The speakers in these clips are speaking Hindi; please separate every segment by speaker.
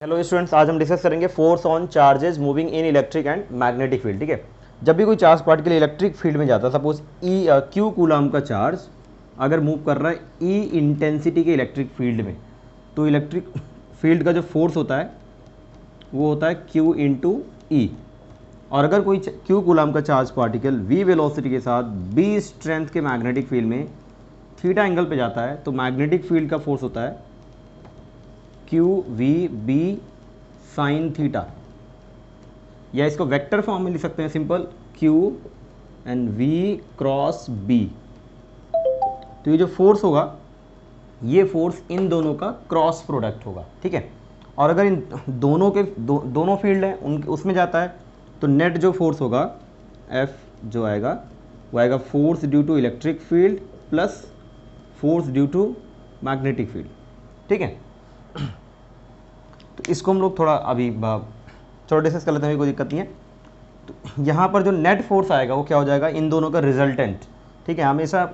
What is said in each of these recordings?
Speaker 1: हेलो स्टूडेंट्स, आज हम डिस्कस करेंगे force on charges moving in electric and magnetic field. ठीक है, जब भी कोई चार्ज पार्टिकल इलेक्ट्रिक फील्ड में जाता है, सपोज ई क्यू कूलम का चार्ज अगर मूव कर रहा है ई इंटेंसिटी के इलेक्ट्रिक फील्ड में, तो इलेक्ट्रिक फील्ड का जो फोर्स होता है वो होता है क्यू इंटू ई। और अगर कोई क्यू कूलम का चार्ज पार्टिकल वी वेलोसिटी के साथ बी स्ट्रेंथ के मैग्नेटिक फील्ड में थीटा एंगल पे जाता है, तो मैग्नेटिक फील्ड का फोर्स होता है q v b sine theta, या इसको वेक्टर फॉर्म में लिख सकते हैं simple q and v cross b. तो ये जो फोर्स होगा ये फोर्स इन दोनों का क्रॉस प्रोडक्ट होगा। ठीक है, और अगर इन दोनों के दोनों फील्ड हैं उन उसमें जाता है, तो नेट जो फोर्स होगा एफ जो आएगा वो आएगा force due to electric field plus force due to magnetic field. ठीक है, तो इसको हम लोग थोड़ा डिस्कस कर लेते हैं, कोई दिक्कत नहीं है। तो यहाँ पर जो नेट फोर्स आएगा वो क्या हो जाएगा, इन दोनों का रिजल्टेंट। ठीक है, हमेशा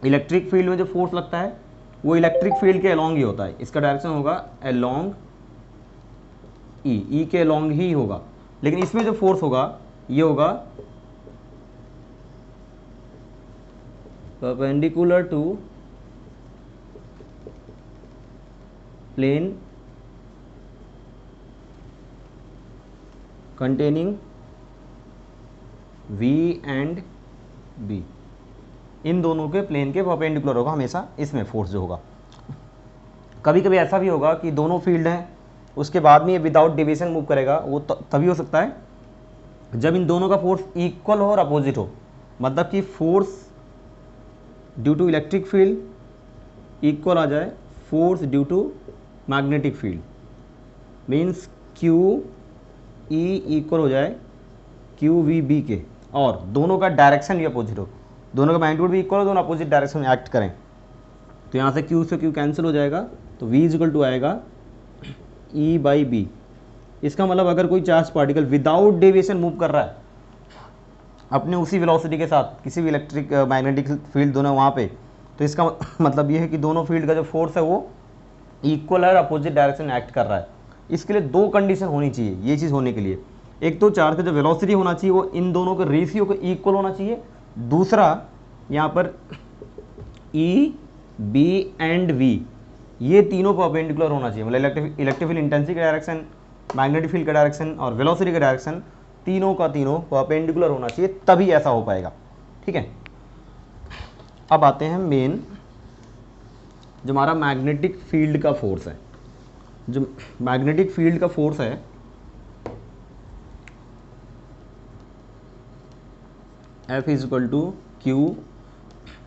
Speaker 1: इलेक्ट्रिक फील्ड में जो फोर्स लगता है वो इलेक्ट्रिक फील्ड के अलोंग ही होता है, इसका डायरेक्शन होगा अलोंग ई के अलोंग ही होगा। लेकिन इसमें जो फोर्स होगा ये होगा perpendicular to plane containing V and B, इन दोनों के प्लेन के परपेंडिकुलर होगा हमेशा इसमें फोर्स जो होगा। कभी कभी ऐसा भी होगा कि दोनों फील्ड हैं उसके बाद में ये विदाउट डिविएशन मूव करेगा, वो तभी हो सकता है जब इन दोनों का फोर्स इक्वल हो और अपोजिट हो। मतलब कि force due to electric field equal आ जाए force due to magnetic field, means q E equal हो जाए क्यू वी बी के, और दोनों का डायरेक्शन भी अपोजिट हो, दोनों का मैग्नीट्यूड भी इक्वल हो, दोनों अपोजिट डायरेक्शन में एक्ट करें। तो यहाँ से क्यू कैंसिल हो जाएगा, तो वी इक्वल टू आएगा ई बाई बी। इसका मतलब अगर कोई charge particle without deviation move कर रहा है अपने उसी वेलोसिटी के साथ किसी भी इलेक्ट्रिक मैग्नेटिक फील्ड दोनों वहाँ पे, तो इसका मतलब ये है कि दोनों फील्ड का जो फोर्स है वो इक्वल है और अपोजिट डायरेक्शन में एक्ट कर रहा है। इसके लिए दो कंडीशन होनी चाहिए ये चीज़ होने के लिए, एक तो चार्ज का जो वेलोसिटी होना चाहिए वो इन दोनों के रेशियो को इक्वल होना चाहिए, दूसरा यहाँ पर ई बी एंड वी ये तीनों परपेंडिकुलर होना चाहिए। मतलब इलेक्ट्रिक फील्ड इंटेंसिटी का डायरेक्शन, मैग्नेटिक फील्ड का डायरेक्शन और वेलोसिटी का डायरेक्शन तीनों का तीनों परपेंडिकुलर होना चाहिए, तभी ऐसा हो पाएगा। ठीक है, अब आते हैं मेन जो हमारा मैग्नेटिक फील्ड का फोर्स है। जो मैग्नेटिक फील्ड का फोर्स है F is equal to q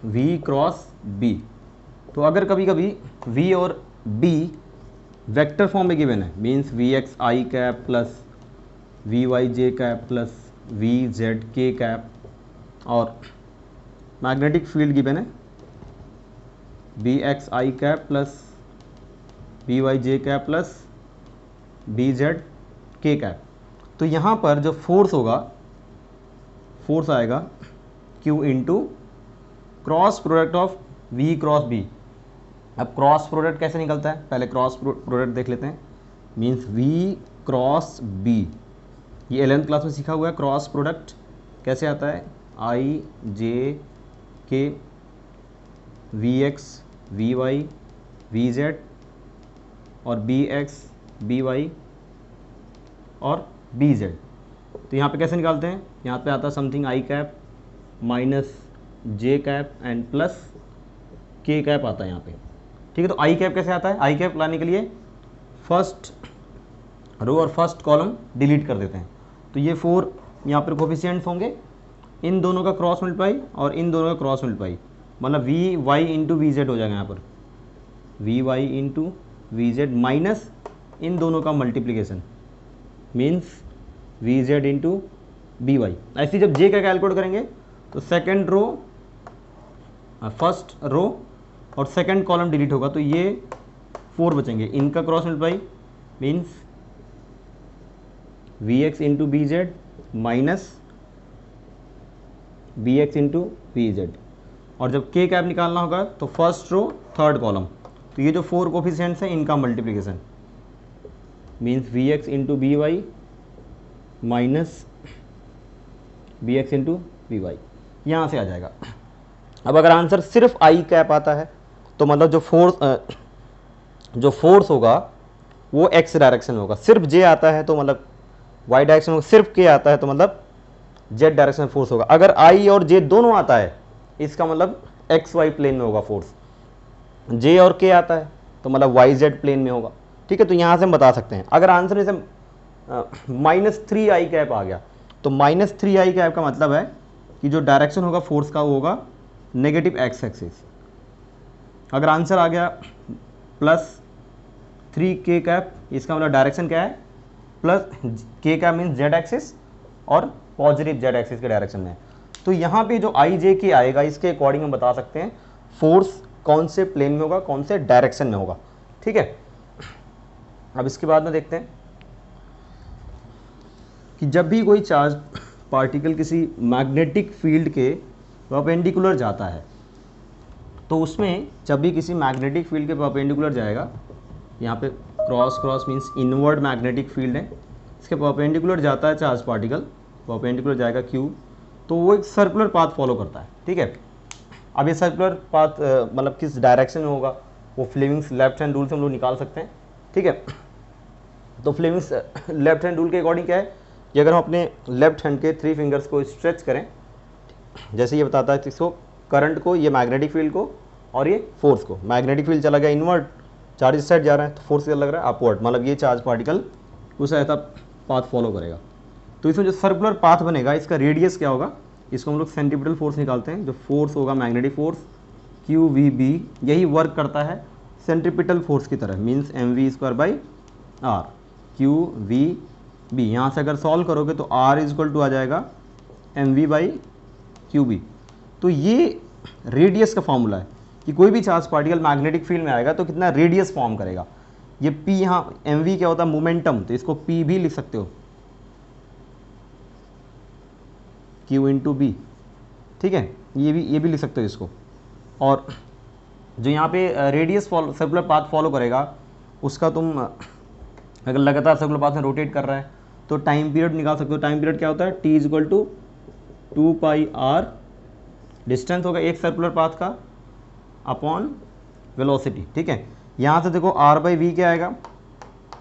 Speaker 1: v cross b. तो अगर कभी कभी V और B वेक्टर फॉर्म में गिवन है, means v x i cap plus v y j cap plus v z k cap, और मैग्नेटिक फील्ड गिवन है b x i cap plus b y j cap plus b z k cap. तो यहाँ पर जो फोर्स होगा फोर्स आएगा Q into cross product of V cross B। अब क्रॉस प्रोडक्ट कैसे निकलता है, पहले क्रॉस प्रोडक्ट देख लेते हैं। मीन्स V क्रॉस B, ये 11th क्लास में सीखा हुआ है। क्रॉस प्रोडक्ट कैसे आता है, i j k v x v y v z और बी एक्स बी वाई और बी जेड। तो यहाँ पे कैसे निकालते हैं, यहाँ पे आता है something I cap minus J cap and plus के कैप आता है यहाँ पे। ठीक है, तो आई कैप कैसे आता है, आई कैप लाने के लिए फर्स्ट रो और फर्स्ट कॉलम डिलीट कर देते हैं। तो ये 4 यहाँ पर कोफिशिएंट्स होंगे, इन दोनों का क्रॉस मल्टीप्लाई और इन दोनों का क्रॉस मल्टीप्लाई, मतलब V Y into V Z हो जाएगा यहाँ पर, V Y into V Z minus इन दोनों का multiplication, means V Z into B Y. ऐसे जब जे का कैलकुलेट करेंगे तो सेकेंड रो फर्स्ट रो और सेकेंड कॉलम डिलीट होगा, तो ये 4 बचेंगे, इनका cross multiply means v x into b z minus b x into b z. और जब के कैप निकालना होगा तो फर्स्ट रो थर्ड कॉलम, तो ये जो 4 कोफिशिएंट्स हैं इनका multiplication, means v x into B y minus b x into B y, यहाँ से आ जाएगा। अब अगर आंसर सिर्फ आई कैप आता है तो मतलब जो फोर्स होगा वो एक्स डायरेक्शन में होगा, सिर्फ जे आता है तो मतलब वाई डायरेक्शन में, सिर्फ के आता है तो मतलब जेड डायरेक्शन में फोर्स होगा। अगर आई और जे दोनों आता है इसका मतलब एक्स वाई प्लेन में होगा फोर्स, जे और के आता है तो मतलब वाई जेड प्लेन में होगा। ठीक है, तो यहाँ से हम बता सकते हैं। अगर आंसर जैसे -3 आई कैप आ गया तो -3 आई कैप का मतलब है कि जो डायरेक्शन होगा फोर्स का वो होगा नेगेटिव एक्स एक्सिस। अगर आंसर आ गया +3 के कैप, इसका मतलब डायरेक्शन क्या है, प्लस के कैप मीन्स जेड एक्सिस और पॉजिटिव जेड एक्सिस के डायरेक्शन में। तो यहाँ पे जो आई जे के आएगा इसके अकॉर्डिंग हम बता सकते हैं फोर्स कौन से प्लेन में होगा, कौन से डायरेक्शन में होगा। ठीक है, अब इसके बाद में देखते हैं कि जब भी कोई चार्ज पार्टिकल किसी मैग्नेटिक फील्ड के परपेंडिकुलर जाता है तो उसमें जब भी किसी मैग्नेटिक फील्ड के परपेंडिकुलर जाएगा, यहाँ पे cross cross means inward magnetic field है, इसके परपेंडिकुलर जाता है चार्ज पार्टिकल, परपेंडिकुलर जाएगा क्यू, तो वो एक सर्कुलर पाथ फॉलो करता है। ठीक है, अब ये सर्कुलर पाथ मतलब किस डायरेक्शन में होगा वो फ्लेमिंग्स लेफ्ट हैंड रूल से हम लोग निकाल सकते हैं। ठीक है, तो फ्लेमिंग्स लेफ्ट हैंड रूल के अकॉर्डिंग क्या है कि अगर हम अपने लेफ्ट हैंड के 3 फिंगर्स को स्ट्रेच करें, जैसे ये बताता है किसको, करंट को, ये मैग्नेटिक फील्ड को और ये फोर्स को। मैग्नेटिक फील्ड चला गया इनवर्ड, चार्ज इस साइड जा रहा है, तो फोर्स क्या लग रहा है अपवर्ड, मतलब ये चार्ज पार्टिकल उस ऐसा पाथ फॉलो करेगा। तो इसमें जो सर्कुलर पाथ बनेगा इसका रेडियस क्या होगा, इसको हम लोग सेंटीपिटल फोर्स निकालते हैं। जो फोर्स होगा magnetic force q v b, यही वर्क करता है सेंट्रीपिटल फोर्स की तरह, means mv²/r Q v B. यहाँ से अगर सॉल्व करोगे तो r = आ जाएगा mv/qb। तो ये रेडियस का फॉर्मूला है कि कोई भी चार्ज पार्टिकल मैग्नेटिक फील्ड में आएगा तो कितना रेडियस फॉर्म करेगा। ये p, यहाँ mv क्या होता है, मोमेंटम, तो इसको p भी लिख सकते हो, q × b। ठीक है, ये भी लिख सकते हो इसको। और जो यहाँ पे रेडियस सर्कुलर पाथ फॉलो करेगा उसका तुम अगर लगातार सर्कुलर पाथ में रोटेट कर रहा है तो टाइम पीरियड निकाल सकते हो। टाइम पीरियड क्या होता है, t = 2πr, डिस्टेंस होगा एक सर्कुलर पाथ का अपॉन वेलोसिटी। ठीक है, यहाँ से देखो r/v क्या आएगा,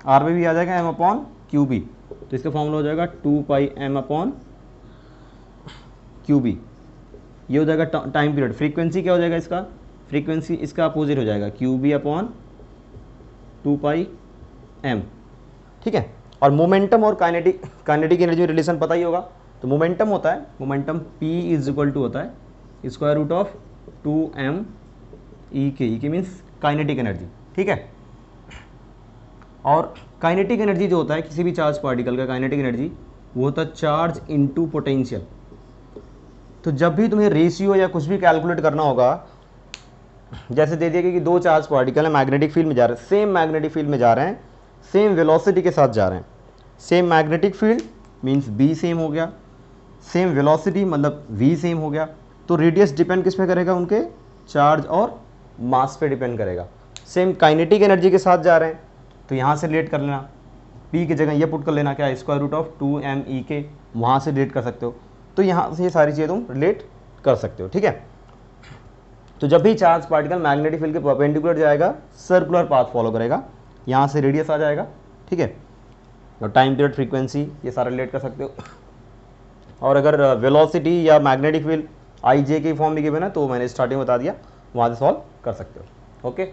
Speaker 1: r/v आ जाएगा m/qb, तो इसका फॉर्मूला हो जाएगा 2πm/qb। ये हो जाएगा टाइम पीरियड। फ्रीक्वेंसी क्या हो जाएगा इसका, फ्रीक्वेंसी इसका अपोजिट हो जाएगा qb/2πm। ठीक है, और मोमेंटम और काइनेटिक एनर्जी में रिलेशन पता ही होगा। तो मोमेंटम होता है, मोमेंटम p = होता है √2m e means kinetic energy. ठीक है, और काइनेटिक एनर्जी जो होता है किसी भी चार्ज पार्टिकल का काइनेटिक एनर्जी वो होता है चार्ज इनटू पोटेंशियल। तो जब भी तुम्हें रेशियो या कुछ भी कैलकुलेट करना होगा, जैसे दे दिया कि 2 चार्ज पार्टिकल है मैग्नेटिक फील्ड में जा रहे हैं, सेम मैग्नेटिक फील्ड में जा रहे हैं, सेम वेलोसिटी के साथ जा रहे हैं। Same magnetic field means b same हो गया, सेम वेलोसिटी मतलब v सेम हो गया। तो रेडियस डिपेंड किस पे करेगा, उनके चार्ज और मास पे डिपेंड करेगा। सेम काइनेटिक एनर्जी के साथ जा रहे हैं तो यहाँ से रिलेट कर लेना, p की जगह ये पुट कर लेना, क्या √2m e, वहाँ से रिलेट कर सकते हो। तो यहाँ से ये सारी चीज़ें तुम रिलेट कर सकते हो। ठीक है, तो जब भी चार्ज पार्टिकल मैग्नेटिक फील्ड के परपेंडिकुलर जाएगा सर्कुलर पाथ फॉलो करेगा, यहाँ से रेडियस आ जाएगा। ठीक है, और टाइम पीरियड, फ्रीक्वेंसी, ये सारा रिलेट कर सकते हो। और अगर वेलोसिटी या मैग्नेटिक फील्ड आई जे के फॉर्म में गिवन है तो मैंने स्टार्टिंग में बता दिया, वहाँ से सॉल्व कर सकते हो। ओके।